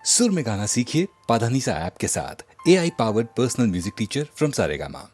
सुर में गाना सीखिए पाधानीसा ऐप के साथ। AI powered personal music teacher from Saregama.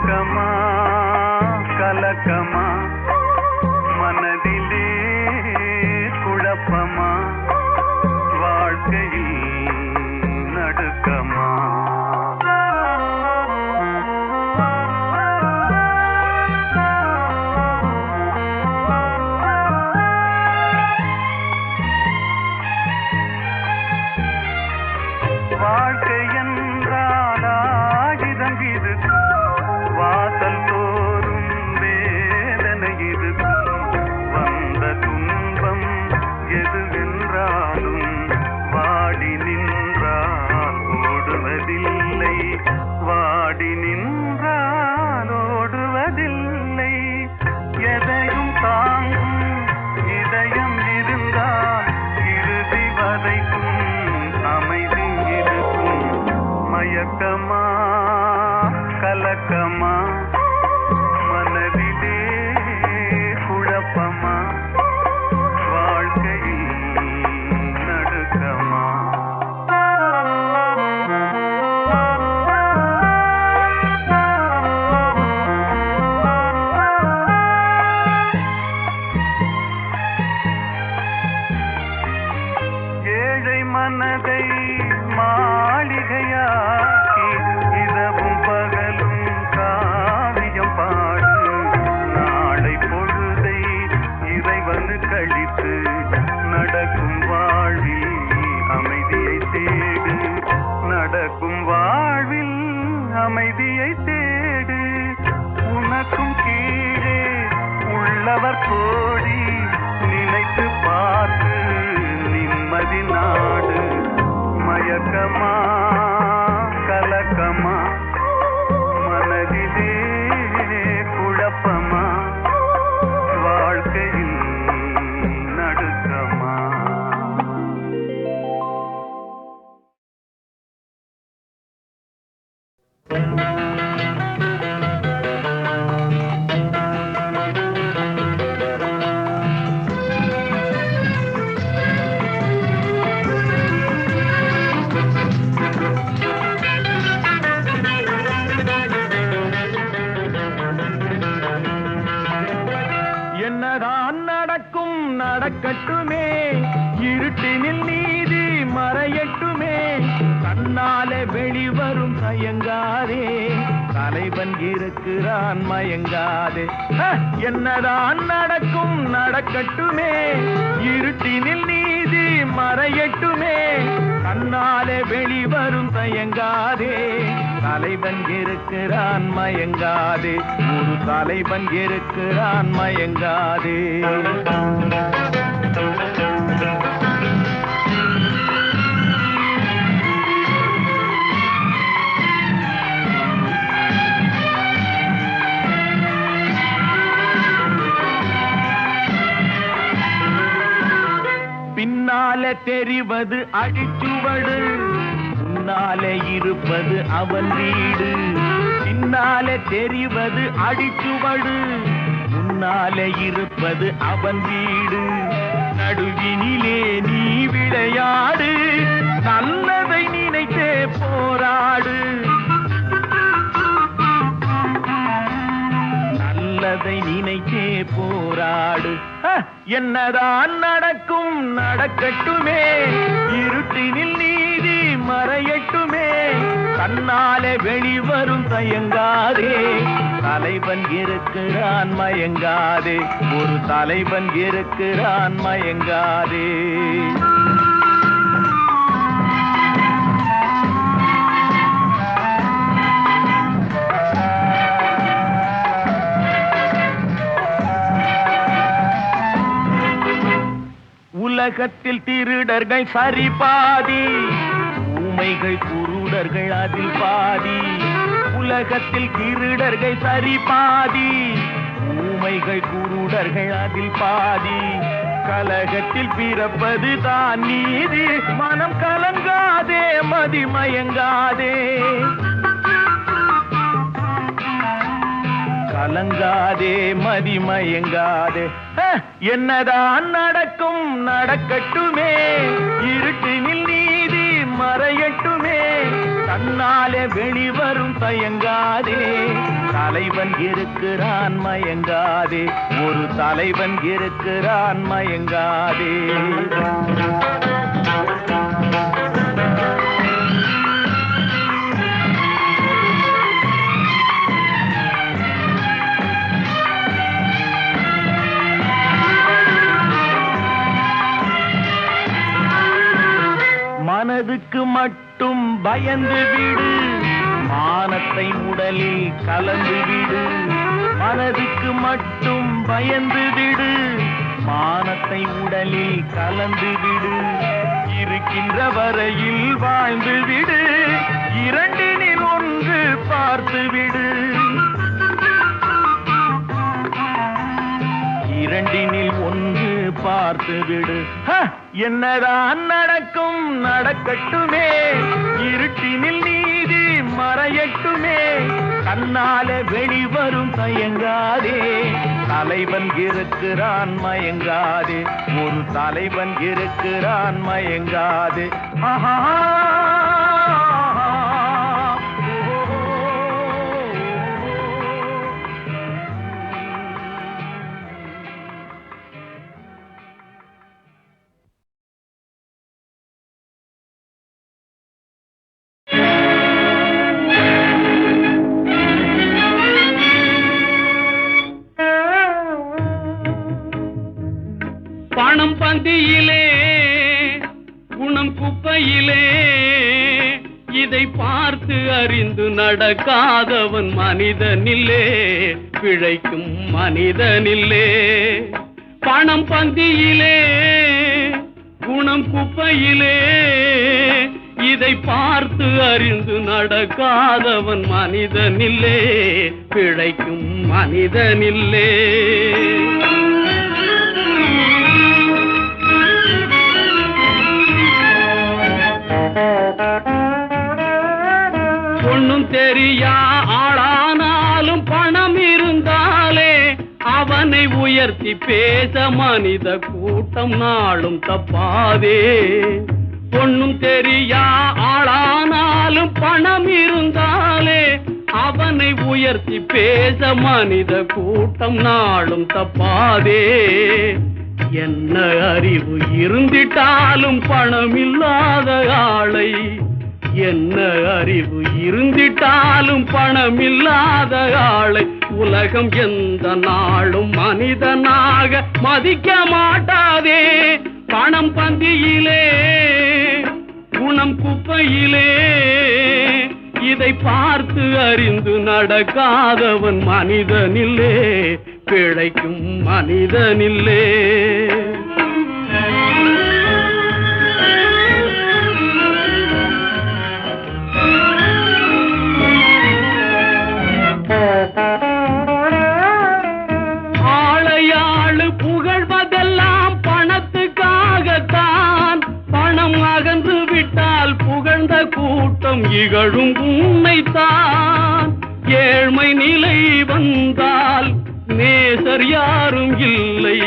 மயக்கமா கலக்கமா மனதிலே குழப்பமா வாழ்க்கையில் நடுக்கமா வாழ்க்கை என்றால் ஆயுதம் இது வாசல் தோறும் வேதனை இது வந்த துன்பம் எதுவென்றாலும் வாடி நின்றால் ஓடுவதில்லை வாடி நின்றால் ஓடுவதில்லை எதையும் தாங்கும் இதயம் இருந்தால் இறுதி வரைக்கும் அமைதி இருக்கும் மயக்கமா கலக்கமா மனதிலே குழப்பமா வாழ்க்கையில் நடுக்கமா ஏழை மனதை மாளிகையாக்கி இரவும் பகலும் காவியம் பாடு நாளை பொழுதை இறைவனு கழித்து நடக்கும் வாழ்வில் அமைதியை தேடு நடக்கும் வாழ்வில் அமைதியை தேடு உனக்கும் கீழே உள்ளவர் கோடி நினைத்து பார்த்து நிம்மதி நாடு மயக்கமா கலக்கமா மனதிலே குழப்பமா வாழ்க்கையில் நடுக்கமா என்னதான் நடக்கும் நடக்கட்டுமே இருட்டினில் நீதி மறையட்டுமே கண்ணாலே வெளிவரும் தயங்காதே தலைவன் இருக்கிறான் மயங்காதே என்னதான் நடக்கும் நடக்கட்டுமே இருட்டினில் நீதி மறையட்டுமே கண்ணாலே வெளிவரும் தயங்காதே தலைவன் இருக்கிறான் மயங்காதே ஒரு தலைவன் இருக்கிறான் மயங்காதே பின்னாலே தெரிவது அடிச்சுவடு முன்னாலே இருப்பது அவன் வீடு பின்னாலே தெரிவது அடிச்சுவடு முன்னாலே இருப்பது அவன் வீடு நடுவினிலே நீ விளையாடு நல்லதை நினைத்தே போராடு நல்லதை நினைத்தே போராடு என்னதான் நடக்கும் நடக்கட்டுமே இருட்டினில் நீதி மறையட்டுமே கண்ணாலே வெளிவரும் தயங்காதே தலைவன் இருக்கிறான் மயங்காதே ஒரு தலைவன் இருக்கிறான் மயங்காதே உலகத்தில் திருடர்கள் சரி பாதி ஊமைகள் குருடர்கள் அதில் பாதி உலகத்தில் திருடர்கள் சரி பாதி ஊமைகள் குருடர்கள் அதில் பாதி கலகத்தில் பிறப்பது தான் நீதி மனம் கலங்காதே மதிமயங்காதே கலங்காதே மதிமயங்காதே என்னதான் நடக்கும் நடக்கட்டுமே இருட்டினில் நீதி மறையட்டுமே தன்னாலே வெளிவரும் தயங்காதே தலைவன் இருக்கிறான் மயங்காதே, ஒரு தலைவன் இருக்கிறான் மயங்காதே. மனதுக்கு மட்டும் பயந்து விடு, மானத்தை உடலில் கலந்து விடு. மனதுக்கு மட்டும் பயந்து விடு, மானத்தை உடலில் கலந்து விடு. இருக்கின்ற வரையில் வாழ்ந்து விடு, இரண்டினில் ஒன்று பார்த்து விடு. இரண்டினில் ஒன்று பார்த்து விடு. என்னதான் நடக்கும் நடக்கட்டுமே, இருட்டினில் நீதி மறையட்டுமே. தன்னாலே வெளிவரும் தயங்காதே, தலைவன் இருக்கிறான் மயங்காதே, ஒரு தலைவன் இருக்கிறான் மயங்காதே. ஆஹா பணம் பந்தியிலே குணம் குப்பையிலே, இதை பார்த்து அறிந்து நடக்காதவன் மனிதனில்லே, பிழைக்கும் மனிதனில்லே. பணம் பந்தியிலே குணம் குப்பையிலே, இதை பார்த்து அறிந்து நடக்காதவன் மனிதனில்லே, பிழைக்கும் மனிதனில்லே. ஒண்ணும் தெரியா ஆளானாலும் பணம் இருந்தாலே அவனை உயர்த்தி பேச மனித கூட்டம் நாளும் தப்பாதே. ஒண்ணும் தெரியா ஆளானாலும் பணம் இருந்தாலே அவனை உயர்த்தி பேச மனித கூட்டம் நாளும் தப்பாதே. என்ன அறிவு இருந்திட்டாலும் பணம் இல்லாத ஆளை, என்ன அறிவு இருந்திட்டாலும் பணம் இல்லாத ஆளை உலகம் எந்த நாளும் மனிதனாக மதிக்க மாட்டாதே. பணம் பந்தியிலே குணம் குப்பையிலே, இதை பார்த்து அறிந்து நடக்காதவன் மனிதனில்லே, பிழைக்கும் மனிதனில்லே. ஆளையாளு புகழ்வதெல்லாம் பணத்துக்காகத்தான், பணம் அகன்று விட்டால் புகழ்ந்த கூட்டம் இகழும் உண்மைத்தான். ஏழ்மை நிலை வந்தால் நேசர் யாரும் இல்லை,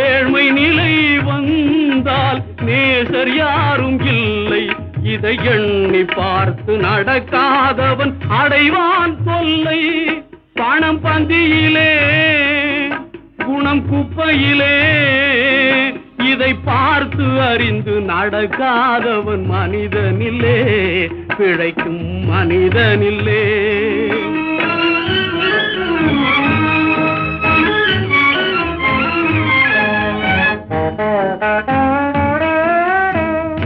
ஏழ்மை நிலை வந்தால் நேசர் யாரும் இல்லை. இதை எண்ணி பார்த்து நடக்காதவன் அடைவான் தொல்லை. பணம் பந்தியிலே குணம் குப்பையிலே, இதை பார்த்து அறிந்து நடக்காதவன் மனிதனில்லே, பிழைக்கும் மனிதனில்லே.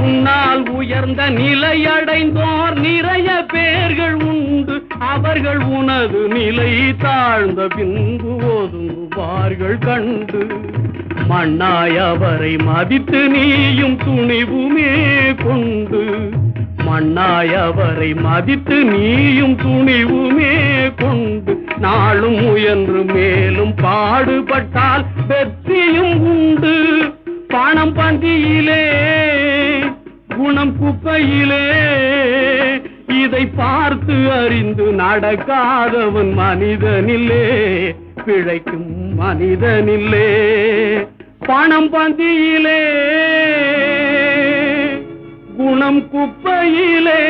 உன்னால் உயர்ந்த நிலையடைந்தோர் நிறைய பேர்கள் உண்டு, அவர்கள் உனது நிலை தாழ்ந்த பின்பு ஒதுங்குவார்கள் கண்டு. மண்ணாய் அவரை மதித்து நீயும் துணிவுமே கொண்டு, மண்ணாய் அவரை மதித்து நீயும் துணிவுமே கொண்டு. நாளும் முயன்று மேலும் பாடுபட்டால் வெற்றியும் உண்டு. பணம் பந்தியிலே குணம் குப்பையிலே, இதை பார்த்து அறிந்து நடக்காதவன் மனிதனில்லே, பிழைக்கும் மனிதனில்லே. பணம் பந்தியிலே குணம் குப்பையிலே.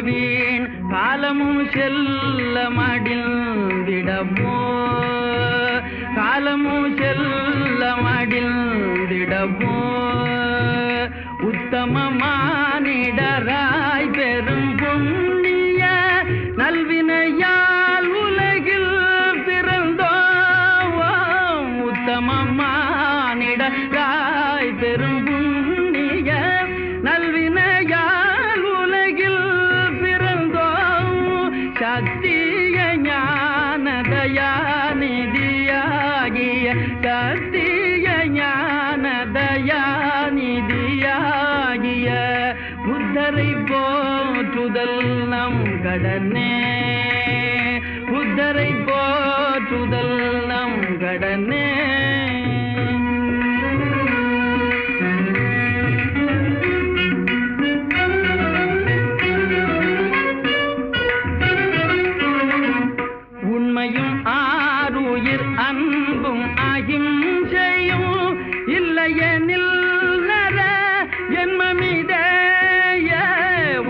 வீண் காலமும் செல்ல மடிந்திடவோ காலமும் செல்ல மடிந்திடவோ உத்தம மானிடராய் பெரும் புண்ணிய நல்வினையால் உலகில் பிறந்தோம் உத்தம மானிடராய் பெரும் புண்ணிய நல்வினையால் உலகில் பிறந்தோம் சத்திய ஞான தயாநிதியாகிய சத்திய ஞான தயாநிதியாகிய புத்தரை போற்றுதல் நம் கடனே புத்தரை போற்றுதல் நம் கடனே உண்மையும் ஆருயிர் அன்பும் அகிம்சையும் இல்லையெனில் நர ஜென்மமிதேய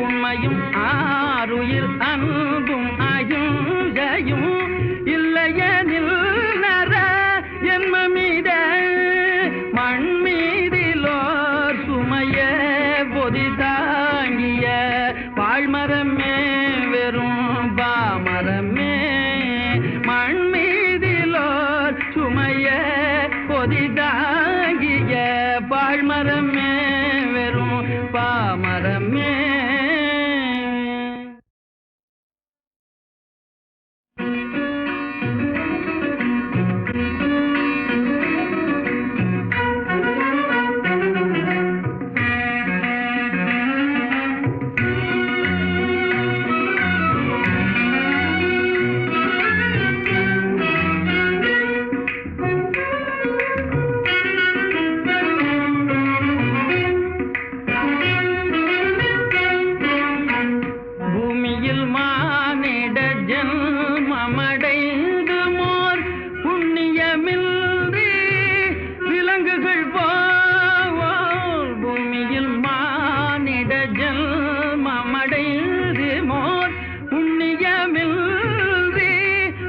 உண்மையும் ஆருயிர் அன்பும் அகிம்சையும் இல்லையெனில் நர ஜென்மமித மண்மீதிலோர் சுமைய பொதி தாங்கிய பாழ்மரமே வெறும் பாமரமே மண்மீதிலோர் சுமைய பொதி தாங்கிய பாழ்மரமே வெறும் பாமரமே பூமியில் மானிட ஜென்மமடைந்து மோர் புண்ணியமின்றி விலங்குகள் போல் பூமியில் மானிட ஜென்மமடைந்து மோர் புண்ணியமின்றி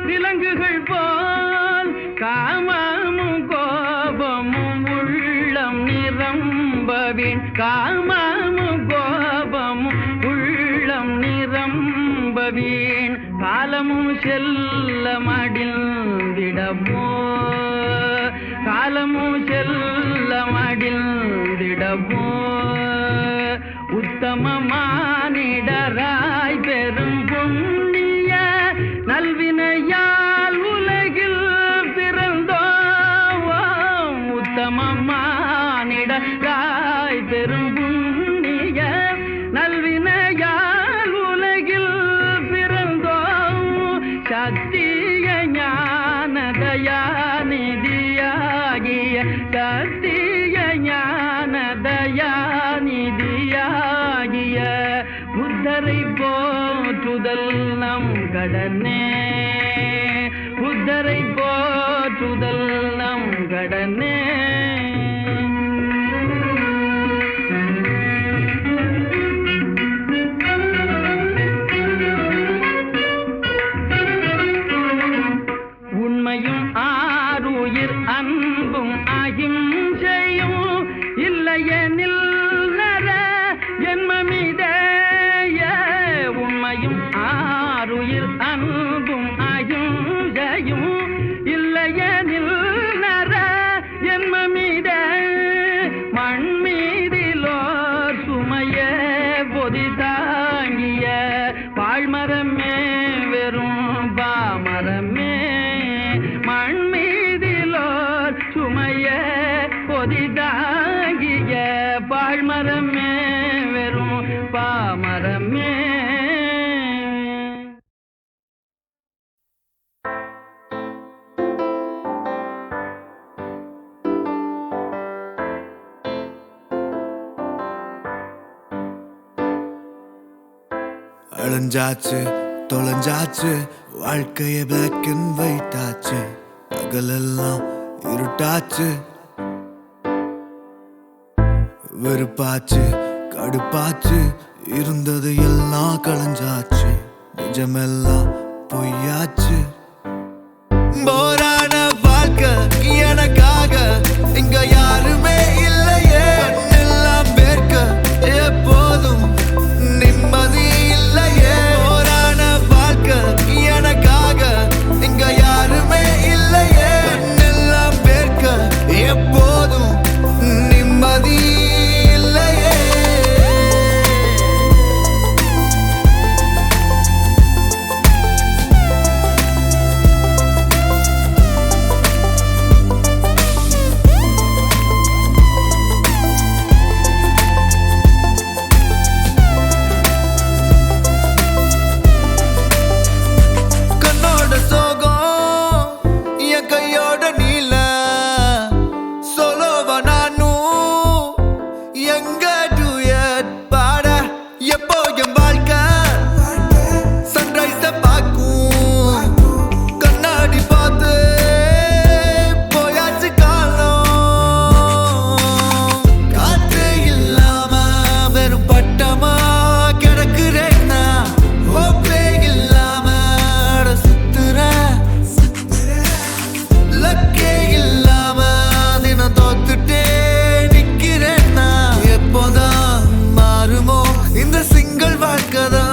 விலங்குகள் போல் காமமும் கோபமும் உள்ளம் நிரம்பவின் காமமும் கோபமும் உள்ளம் நிரம்பவின் காலமும் செல்ல மடிந்திடவோ காலமும் செல்ல மடிந்திடவோ உத்தம மானிடராய் பெரும் புண்ணிய நல்வினையால் உலகில் பிறந்தோம் உத்தம மானிடராய் பெரும் புண்ணிய நல்வினையால் உலகில் பிறந்தோம் சத்திய ஞான தயாநிதியாகிய சத்திய ஞான தயாநிதியாகிய புத்தரை போற்றுதல் நம் கடனே புத்தரை போற்றுதல் நம் கடனே உண்மையும் ஆருயிர் அன்பும் அகிம்சையும் இல்லையெனில் நர ஜென்மமிதேய உண்மையும் ஆருயிர் அன்பும் அகிம்சையும் இல்லையெனில் நர ஜென்மமித மண்மீதிலோர் சுமைய பொதி தாங்கிய பாழ்மரமே வெறும் பாமரமே மண்மீதிலோர் சுமைய பொதி தாங்கிய பாழ்மரமே வெறும் பாமரமே அழிஞ்சாச்சு தொலைஞ்சாச்சு வாழ்க்கைய பிளாக் அண்ட் ஒயிட் ஆச்சு பகலெல்லாம் இருட்டாச்சு வெறுப்பாச்சு கடுப்பாச்சு இருந்தது எல்லாம் களைஞ்சாச்சு, நிஜமெல்லாம் பொய்யாச்சு. போரான வாழ்க்கை எனக்காக இங்க யாருமே இல்லையே. எல்லாம் பேர்க்க எப்போதும் நிம்மதி இல்லையே. போரான வாழ்க்கை எனக்காக இங்க யாருமே இல்லையே. எல்லாம் பேர்க்க எப்போதும் நிம்மதி இல்லையே. கண்ணோட சோகம் என் கையோட நீல சொல்லுவ நானும் எங்க டூயட் பாட. எப்போ என் வாழ்க்கை சன்ரைஸ பார்க்கும் கண்ணாடி பார்த்து போயாச்சு காலம். காற்று இல்லாம வெறும் பட்டமா கிடக்குறேன்னா ஓப்பே இல்லாம அட சுத்துறேன். லக்கே இல்லாம தினம் தோத்துட்டே நிக்கிறேன்னா எப்போதான் மாறுமோ இந்த சிங்கிள் வாழ்க்கைதான்.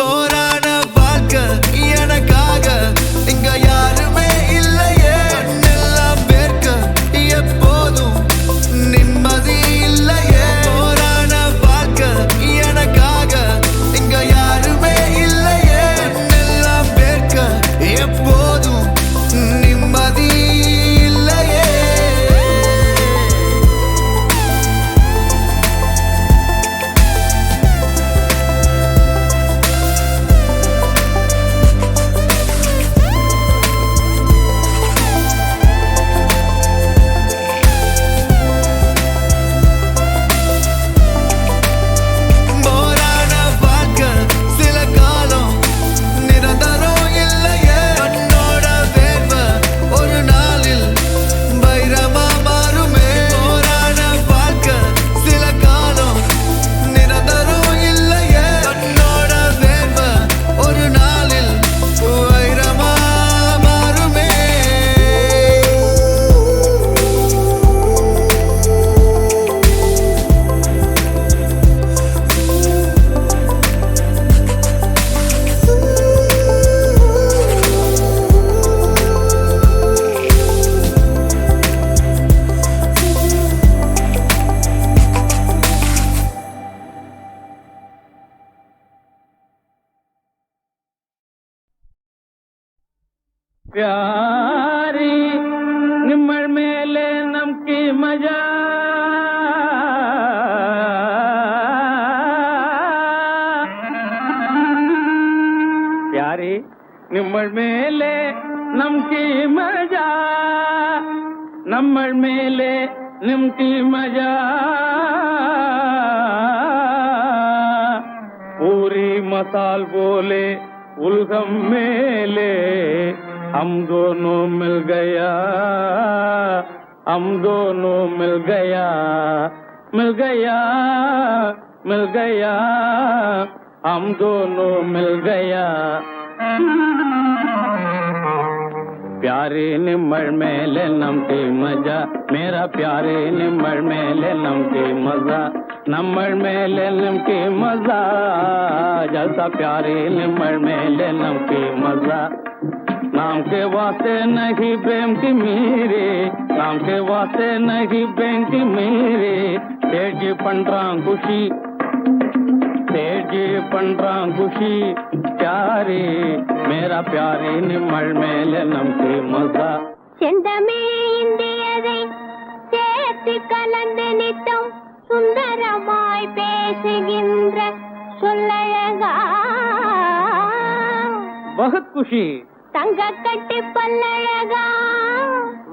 போரான வாழ்க்கை எனக்காக இங்க யாருமே இல்லையே. எல்லாம் பேர்க்க எப்போதும் நிம்மதி இல்லையே. போரான வாழ்க்கை எனக்காக இங்க யாருமே இல்லையே. எல்லாம் பேர்க்க எப்போதும் நிம்மதி இல்லையே. போரான வாழ்க்கை சில காலம் நிரந்தரம் இல்லையே. கண்ணோட வேர்வை ஒரு நாளில் வைரமா மாறுமே. போரான வாழ்க்கை சில காலம் நிரந்தரம் இல்லையே. கண்ணோட வேர்வை ஒரு நாளில் வைரமா மாறுமே. प्यारी निम्मळ मेले नमकी मजा प्यारी निम्मळ मेले नमकी मजा नम्मळ मेले निमकी मजा पूरी मसाल बोले उलगम मेले हम दोनों मिल गया हम दोनों मिल गया मिल गया मिल गया हम दोनों मिल गया प्यारे निम्मळ मेले नमके मजा मेरा प्यारे निम्मळ मेले नमके मजा नम्मळ मेले नमके मजा जैसा प्यारे निम्मळ मेले नमके मजा नाम के वास्ते नहीं प्रेम की मेरे नाम के वास्ते नहीं प्रेम की मेरे सेठ जी पंड्रा खुशी सेठ जी पंड्रा खुशी प्यारे मेरा प्यारे निम्मळ मेले नमके मजा செந்தமே இந்தியதை சேர்த்து கலந்து நித்தம் சுந்தரமாய் பேசுகின்ற சொல்லழகா बहुत खुशी தங்க கட்டி பல்லழகா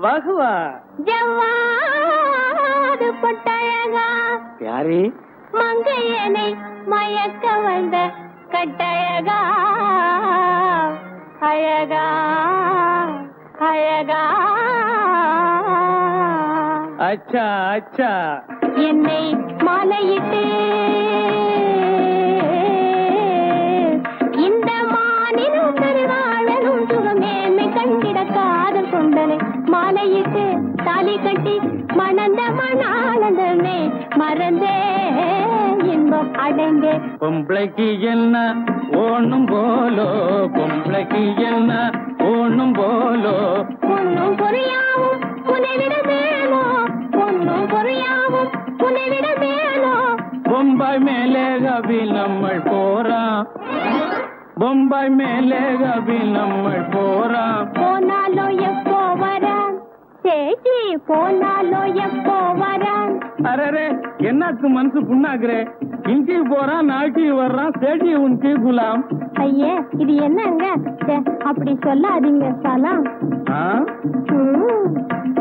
वाहवा ஜவ்வாது பொட்டழகா प्यारे மங்கையனை மயக்க வந்த கட்டழகா அழகா அழகா अच्छा अच्छा என்னை மாலையிட்டு இந்த மாநிலம் பெருவாழனும் சுகமேன்மை கண்டிட காதல் கொண்டனை மாலையிட்டு தாலி கட்டி மணந்த மணானந்தமே மறந்தே இன்பம் அடைந்தே. பொம்பளைக்கு என்ன ஓணும் போலோ பொம்பளைக்கு என்ன ஓணும் போலோ பொண்ணும் பொறியாவும் புனைவிட மேலோ பொண்ணும் பொறியாவும் புனைவிட மேலோ. பொம்பாய் மேலே கவி நம்மள் போறான் பொம்பாய் மேலே கவி நம்மள் போறான். போனாலோ எப்போ வரான் சேச்சி போனாலோ எப்போ வரான். அரே என்னக்கு மனசு புண்ணாக்குறே இன்கி போறான் நாட்டி வர்றான் சேட்டி உன்கி குலாம். ஐயே இது என்னங்க அப்படி சொல்லாதீங்க சலாம்.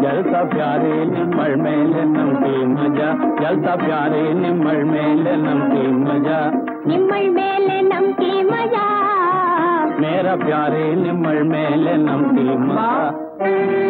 जलता प्यारे निम्मल मेले नमकी मजा जलता प्यारे निम्मल मेले नमकी मजा निम्मल मेले नमकी मजा मेरा प्यारे निम्मल मेले नमकी मजा.